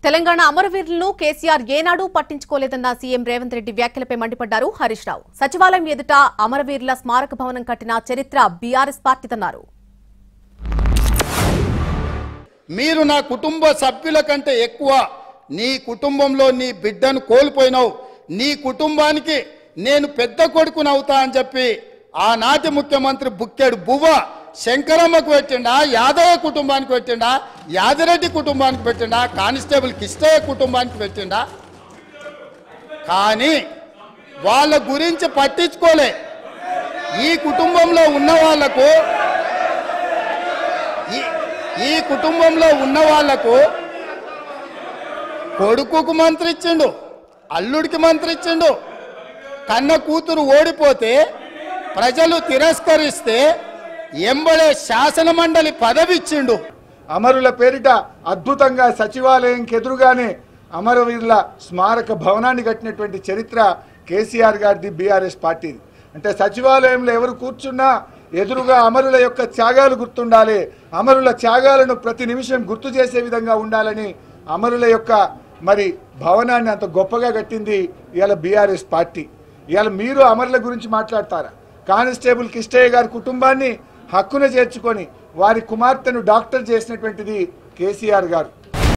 తెలంగాణ అమరవీరులను కేసీఆర్ ఏనాడూ పట్టించుకోలేదన్న సీఎం రేవంత్ రెడ్డి వ్యాఖ్యలపై మండిపడ్డారు హరీష్ రావు. సచివాలయం ఎదుట అమరవీరుల స్మారక భవనం కట్టిన చరిత్ర బీఆర్ఎస్ పార్టీదన్నారు. మీరు నా కుటుంబ సభ్యుల కంటే ఎక్కువ నీ కుటుంబంలో నీ బిడ్డను కోల్పోయినావు. నీ కుటుంబానికి నేను పెద్ద కొడుకునవుతా అని చెప్పి ఆనాటి ముఖ్యమంత్రి బుక్కెడు బువ్వ శంకరమ్మకు పెట్టిండా, యాదవ కుటుంబానికి పెట్టిండా, యాదిరెడ్డి కుటుంబానికి పెట్టిండా, కానిస్టేబుల్ కిష్టయ్య కుటుంబానికి పెట్టిండా. కానీ వాళ్ళ గురించి పట్టించుకోలే. ఈ కుటుంబంలో ఉన్న వాళ్లకు కొడుకుకు మంత్రి ఇచ్చిండు, అల్లుడికి మంత్రి ఇచ్చిండు. కన్న కూతురు ఓడిపోతే ప్రజలు తిరస్కరిస్తే ఎంబడే శాసన మండలి పదవి ఇచ్చిండు. అమరుల పేరిట అద్భుతంగా సచివాలయంకి ఎదురుగానే అమరవీరుల స్మారక భవనాన్ని కట్టినటువంటి చరిత్ర కేసీఆర్ గారిది, బీఆర్ఎస్ పార్టీది. అంటే సచివాలయంలో ఎవరు కూర్చున్నా ఎదురుగా అమరుల యొక్క త్యాగాలు గుర్తుండాలి, అమరుల త్యాగాలను ప్రతి నిమిషం గుర్తు చేసే విధంగా ఉండాలని అమరుల యొక్క మరి భవనాన్ని అంత గొప్పగా కట్టింది ఇవాళ బీఆర్ఎస్ పార్టీ. ఇవాళ మీరు అమరుల గురించి మాట్లాడతారా? కానిస్టేబుల్ కిష్టయ్య గారి కుటుంబాన్ని హక్కున చేర్చుకొని వారి కుమార్తెను డాక్టర్ చేసినటువంటిది కేసీఆర్ గారు.